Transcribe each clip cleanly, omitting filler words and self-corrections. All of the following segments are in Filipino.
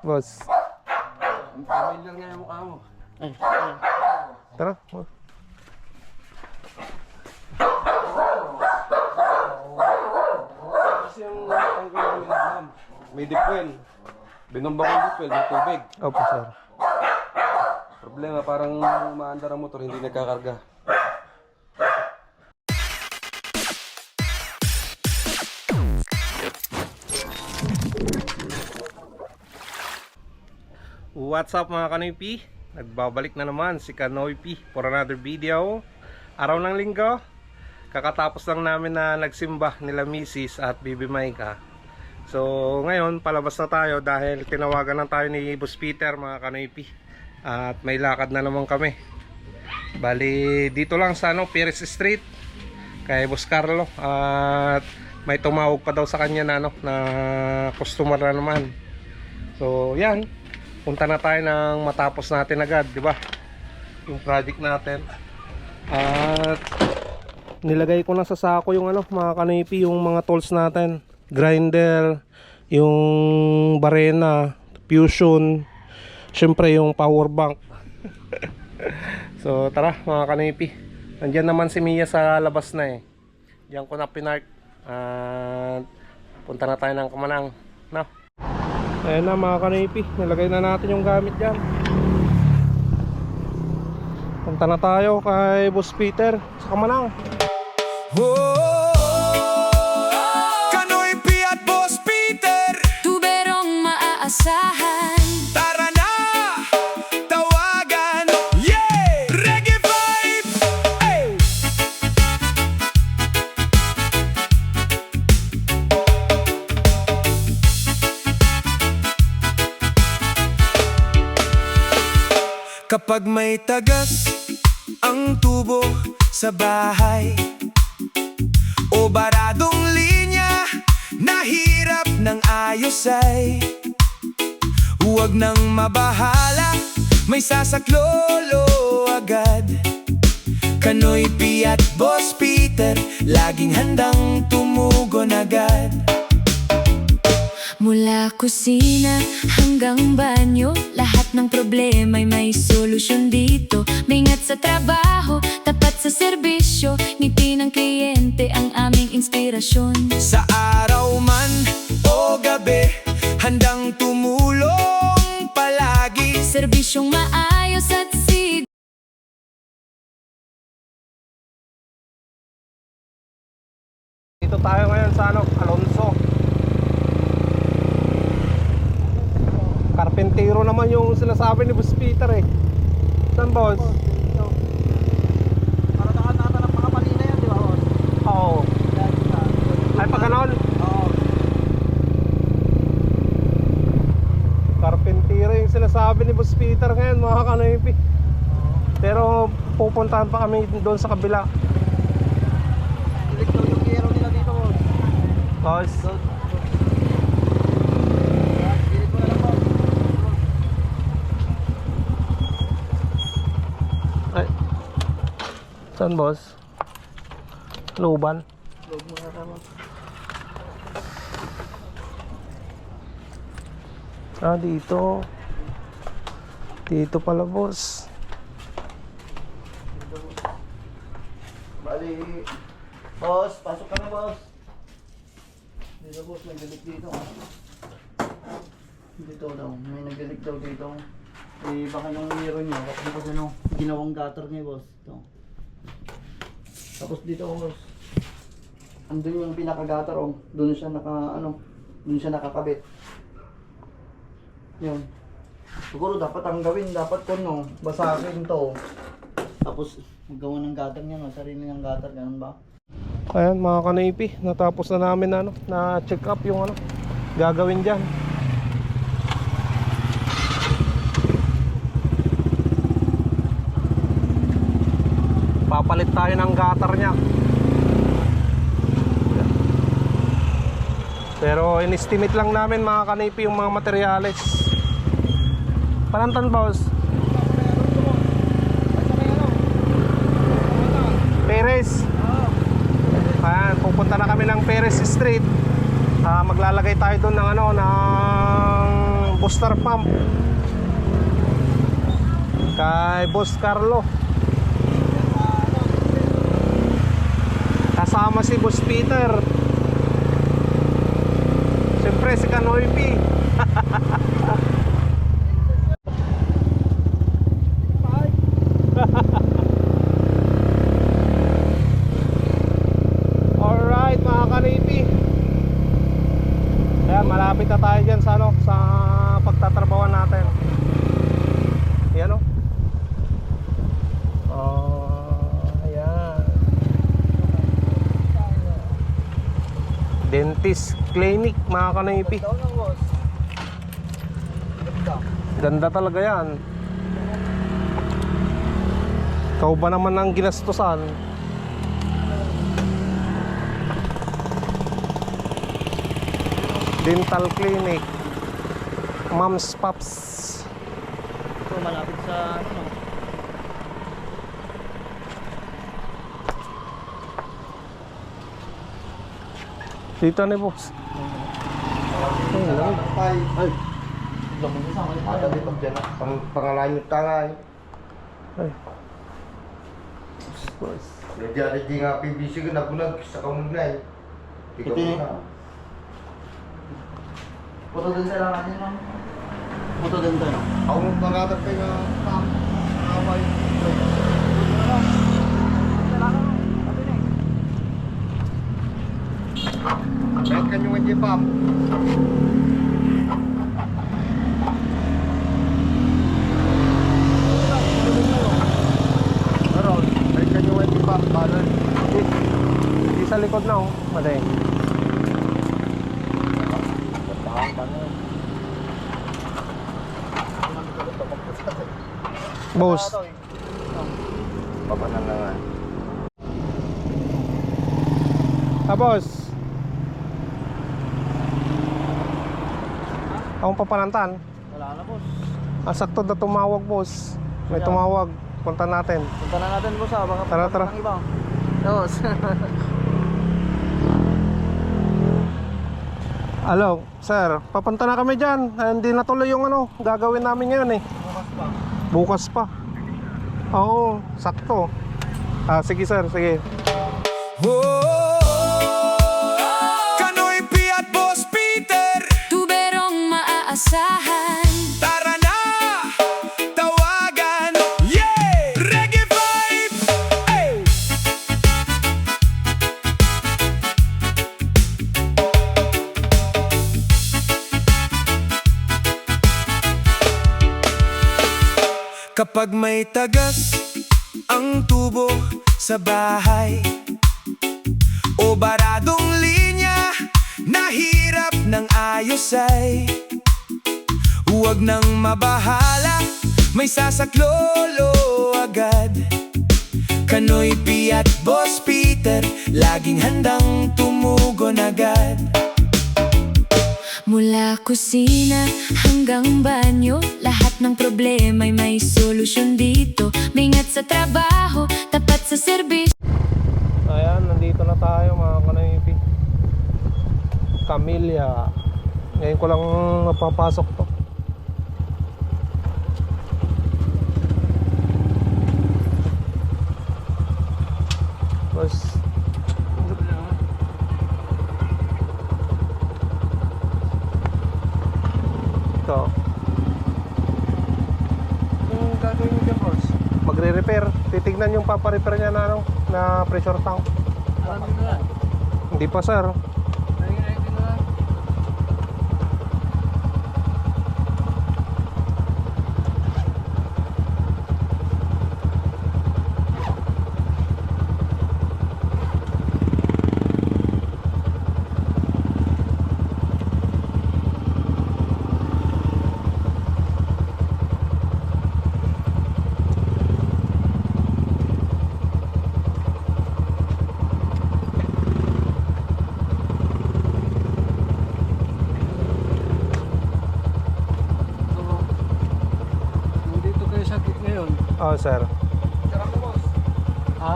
Boss. Familiar nga yung mukha mo. Tara. Kasi yung tanggal ng ma'am, may dipwell. Binomba ko yung dipwell, may tubig. Opo, sir. Problema, parang maandar ang motor, hindi nagkakarga. What's up mga Kanoy-P? Nagbabalik na naman si Kanoy-P for another video. Araw ng linggo, kakatapos lang namin na nagsimba nila Mrs. at Bibi Maika. So ngayon palabas na tayo dahil tinawagan na tayo ni Boss Peter mga Kanoy-P. At may lakad na naman kami. Bali dito lang sa Perez Street kay Boss Carlo. At may tumawag pa daw sa kanya na, na customer na naman. So yan, punta na tayo nang matapos natin agad, di ba? Yung project natin. At nilagay ko na sa sako yung mga Kanoy-P, yung mga tools natin. Grinder, yung barena, fusion, syempre yung power bank. So tara mga Kanoy-P. Nandiyan naman si Mia sa labas na eh. Diyan ko na pinark. At punta na tayo ng Kamanang. No? Ayan na mga Kanoy-P, nilagay na natin yung gamit dyan. Punta na tayo kay Boss Peter sa Kamanang. Kanoy-P at Boss Peter, tuberong maaasahan. Tara na, tawagan, yeah! Reggae vibe, hey! Kapag may tagas ang tubo sa bahay o baradong linya, nahirap ng ayos ay huwag nang mabahala, may sasaklolo agad. Kanoy-P at Boss Peter, laging handang tumugon agad. Mula kusina hanggang banyo, lahat ng problema'y may solusyon dito. Maingat sa trabaho, tapat sa serbisyo, ngiti ng kliyente ang aming inspirasyon. Sa araw man o gabi, handang tumulong palagi. Serbisyong maayos at Dito tayo ngayon sa Alonso. Karpentero naman yung sinasabi ni Boss Peter eh. Saan, boss? Para nakatata ng mga palina yan, di ba, boss? Oo. Ay, pag ganon? Oo. Karpentero yung sinasabi ni Boss Peter ngayon mga Kanoy-P. Pero pupuntahan pa kami doon sa kabila. Ulit daw yung gero nila dito, boss. Boss, Pilit mo na lang, boss. ay. Saan, boss? Luban? Log mo na lang, boss. Ah, dito. Dito pala, boss. Bali, boss, pasok kami, boss. Dito, boss, may galit dito. Dito daw, may nagalit daw dito. Eh, baka yung hero nyo, kapag ginawang gutter niya, boss. Ito. Tapos dito, boss. Andun yung pinaka-gutter, oh. Doon siya doon siya nakakabit. Yun. Siguro dapat ang gawin, dapat basakin to. Tapos maggawa ng gutter niya, no? Sarili ng gutter, ganun ba? Ayan mga Kanoy-P, natapos na namin na check up yung gagawin dyan. Papalit tayo ng gutter niya. Pero in-estimate lang namin mga Kanoy-P yung mga materyales. Panantan, boss? Perez. Ayan, pupunta na kami ng Perez Street. Maglalagay tayo doon ng booster pump kay Boss Carlo. Kasama si Boss Peter. Siyempre si Kanoy P. Alright mga kanipi. Ayan, malapit na tayo dyan sa, sa pagtatrabawan natin. Ayan o. Ayan. Dentist clinic mga kanipi. Ganda talaga yan. Ikaw ba naman ang ginastusan? Dental clinic, Moms Pops. So malapit sa ano. Dito ni boss. Ay, Lamang isa ko. ada di pag dyan. Pangalan yung tangay. Ay. Boss. Jadi ada di nga PBC ko nabulag sa kamunay. Ikaw Iti. na. Puto din sila natin ma'am. Puto din tayo. Ako mong pangatag kayo nga kamay. Kahit kanyang hindi pam. Pero, kahit kanyang hindi pam. Paano? Di sa likod na oh, maday. Boss. Papanan na nga. Boss. Akong papanantan. Wala na boss. Sakto na tumawag boss. May tumawag. Punta natin. Punta na natin boss ha. Baka Tara, tara. ng iba. Boss. Hello, sir. Papunta na kami dyan. Hindi natuloy yung ano, gagawin namin ngayon eh. Bukas pa. Bukas pa. Oo, sakto. Sige sir, sige. Kanoy P at Boss Peter, Tuberong maaasahan. tara na, tawagan, yeah! Reggae vibe, hey! Kapag may tagas ang tubo sa bahay o baradong linya, nahirap ng ayos ay huwag nang mabahala, may sasaklolo agad. Kanoy P at Boss Peter, laging handang tumugon agad. Mula kusina hanggang banyo, lahat ng problema'y may solusyon dito. Mingat sa trabaho, tapat sa serbisyo. Ayan, nandito na tayo mga kanipi. Camellia. Ngayon ko lang napapasok to. Boss. Ito. Yung gagawin nyo dyan, boss? Magre-repair. Titignan yung paparepair niya na ano, na pressure tank. Alam mo na. Hindi pa sir. Ready na. Nandito kayo sa gate ngayon. Oh sir. Sarap ko, boss. Ha?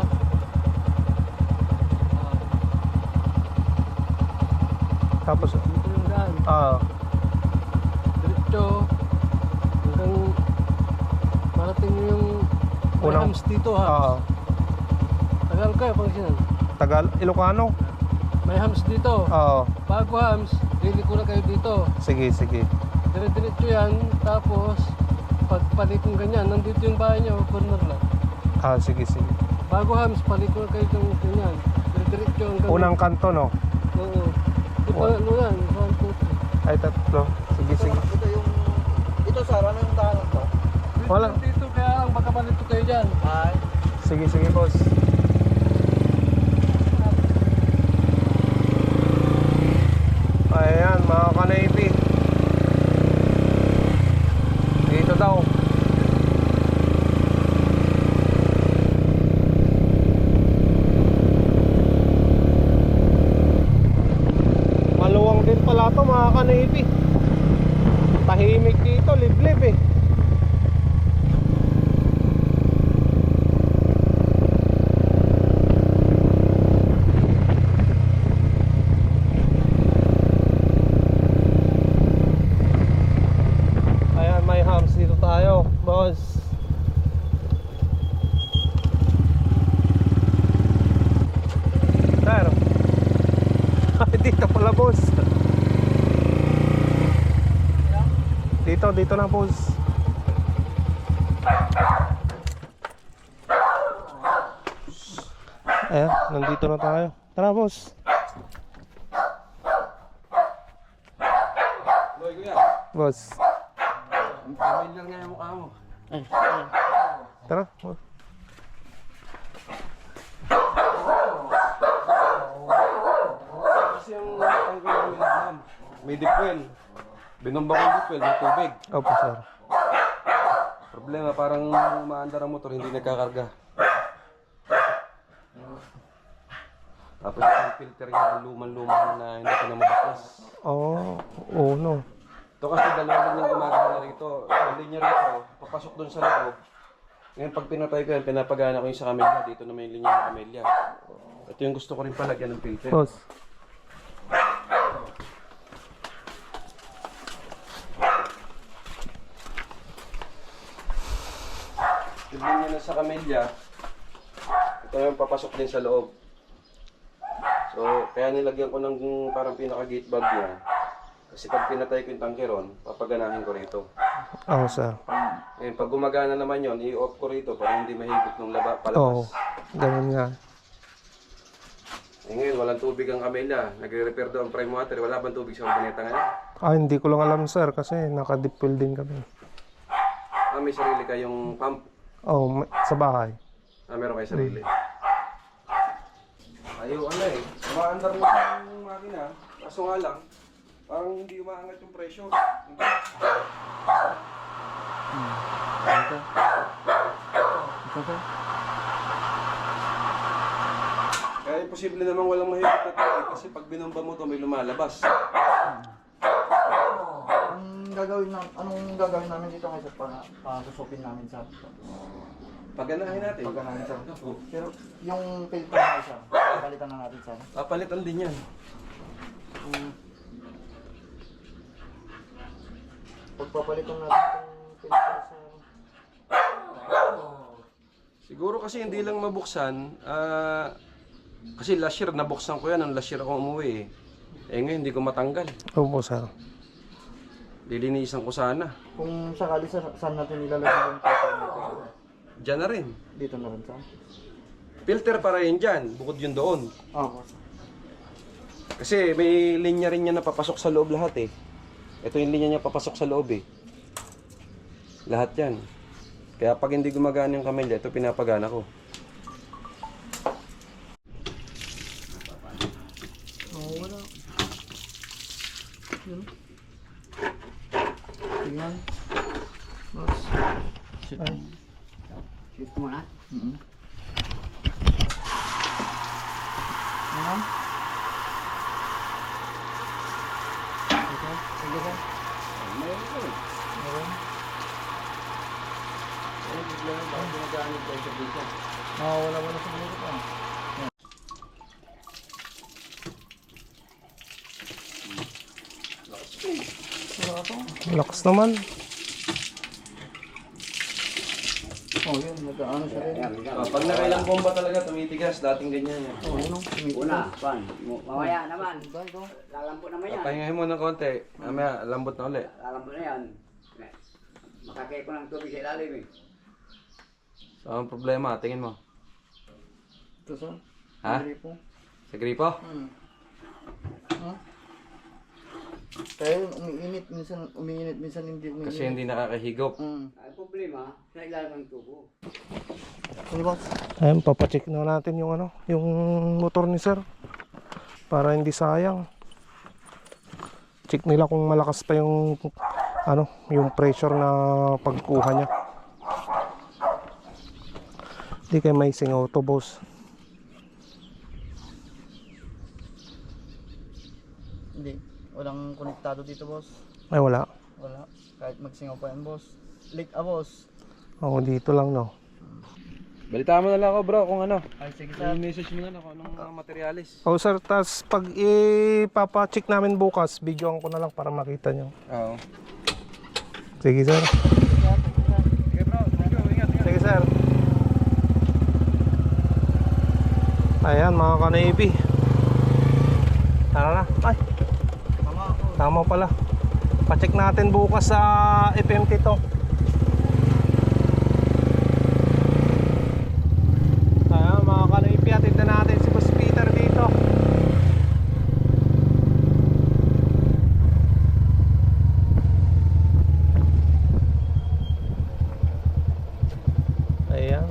Tapos Dito yung daan. ah dire-diretso hanggang marating nyo yung may Unang- hams dito ha. Oo. Tagal kayo Pangasinan. Tagal, Ilocano. May hams dito. Oo. Bago hams, liliko na kayo dito. Sige, sige. Dire-diretso yan, tapos pagpalit ng ganyan, nandito yung bahay nyo, corner lang. Ah, sige, sige. Bago hams, palit na kayo ng ganyan. Dire-diretso hanggang... Unang kanto, no? Oo. Di pa ano yan, 1, 2, 3. Ay, tatlo. Sige, sige. Ito yung, ito sir, ano yung daanan to? Wala. Dito kaya ang baka palito kayo dyan. Ay, Sige, sige, boss. Ayan, mga ka-Navy. Dito daw. Maluwang din pala to, mga ka-Navy. Tahimik dito, liblib eh. Ayan, may hams dito tayo, boss. Sir. Ay, dito pala, boss. Dito na, boss. Ayan, nandito na tayo. Tara, boss. Loy, kuya. Boss. Familiar nga yung mukha mo. Tara, boss. Kasi yung tanggal ko yung ma'am. May dipwell. Binomba ko yung dipwell, may tubig. Opo, sir. Problema, parang umaandar ang motor, hindi nagkakarga. Tapos yung filter niya, luman-luman na hindi ko na mabaklas. Oo, no. Ito kasi dalawang linya gumagana rito. Ang linya rito, papasok doon sa loob. Ngayon pag pinatay ko yan, pinapagana ko yung sa kamilya. Dito naman yung linya ng kamilya. Ito yung gusto ko rin palagyan ng filter. Boss. Yung linya na sa kamilya, ito yung papasok din sa loob. So, kaya nilagyan ko ng parang pinaka-gate bag niya. Kasi pag pinatay ko yung tangkeron, papaganahin ko rito. Oo, sir. Ngayon, pag gumagana naman yon, i-off ko rito para hindi mahigop ng Oo, palabas. ganun nga. Eh ngayon, walang tubig ang kamilya. Nagre-repair doon ang prime water. Wala bang tubig sa kabineta ngayon? Ah, hindi ko lang alam, sir, kasi naka-dipwell din kami. Ah, may sarili kayong pump. Oo, sa bahay. Ah, meron kayo sarili. Ayaw, ano eh. Umaandar mo yung makina. Kaso nga lang, parang hindi umaangat yung presyo. Kaya imposible naman walang mahigit na tubig kasi pag binomba mo to may lumalabas. anong gagawin namin dito ngayon para susupin namin sa Paganahin natin. pagka namin sa. Pero yung filter na isa, palitan na natin sa. Papalitan din yan. Pagpapalitan natin yung filter sa. Siguro kasi hindi lang mabuksan, kasi last year nabuksan ko yan, nung last year ako umuwi eh. Eh ngayon hindi ko matanggal. Opo, sir. Lilinisan ko sana. Kung sakali saan natin ilalagay yung filter natin? Diyan na rin. Dito na rin sa. Filter para rin dyan, bukod yun doon. Oo. Kasi may linya rin niya na papasok sa loob lahat eh. Ito yung linya niya papasok sa loob eh. Lahat yan. Kaya pag hindi gumagana yung kamilya, ito pinapagana ko. Oo, wala. Yun. Tingnan. Boss. Shift mo na? Ano? Ito? Sige ka? Meron. Wala sa mga ito. Wala to. Lakas naman. Oh, yun, nag-ano siya rin. Pag nakailang bomba talaga, tumitigas. Dating ganyan yan. Oh, yun, Una, pan. Mamaya naman. Lalampo naman yan. Pahingahin mo ng konti. Mamaya, lambot na ulit. Lalampo na yan. Makakaya ko ng tubig sa ilalim eh. So, ang problema, tingin mo. Ito sa? Ha? Gripo. Sa gripo? Ha? Kaya yun, umiinit, minsan hindi umiinit. Kasi hindi nakakahigop. Ang problema, sa ilalim ng tubo. Ano boss? Ayun, papacheck na natin yung ano, yung motor ni sir. Para hindi sayang. Check nila kung malakas pa yung ano, yung pressure na pagkuha niya. Hindi kayo may singaw to, boss. Hindi. Walang konektado dito boss. Ay, wala. Wala. Kahit magsingaw pa yan boss. Leak boss. Ako dito lang, no. Balitaan mo na lang ako bro kung ano. Ay sige sir. Message mo na lang kung anong mga materialis. Oh, sir, tas pag ipapacheck namin bukas, videoan ko na lang para makita nyo. Oo. Sige, sir. Okay bro, thank you. Ingat. Sige, sir. Ayan, mga ka-Navy. Tara na. Ay, tama pala. Pacheck natin bukas sa FMT to. Ayan, mga ka-Navy, atid na natin si Boss Peter dito. Ayan.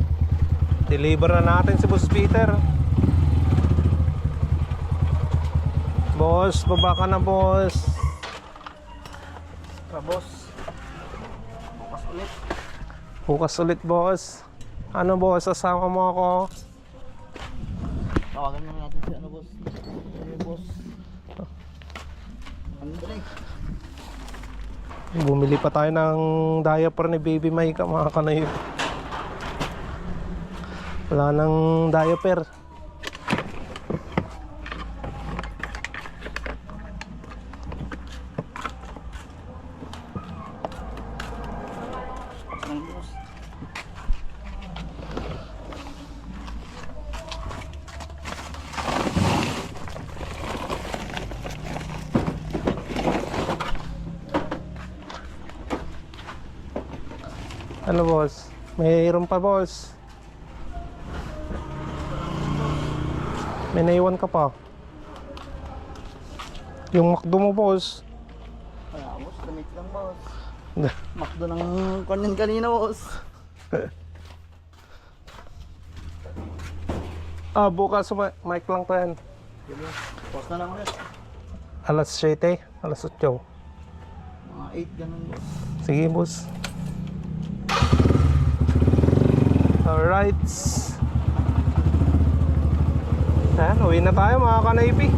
Deliver na natin si Boss Peter. Boss, baba ka na, boss. Tara boss. Bukas ulit. Bukas ulit, boss. Ano, boss? Sasama mo ako? Tawagan na natin si ano boss. Ano boss? Andre. Bumili pa tayo ng diaper ni Baby Micah, mga kanay. Wala nang diaper. Ano boss? Ano, boss? Mayroon pa, boss. May naiwan ka pa. Yung McDo mo, boss. Kaya boss, damit lang boss. Makdo ng kanyan kanina boss. Bukas mic lang to yan. Boss na lang ulit. Alas 7, alas 8. Mga 8 ganun boss. Sige, boss. Alright. Ayan, uwi na tayo, mga ka-Navy.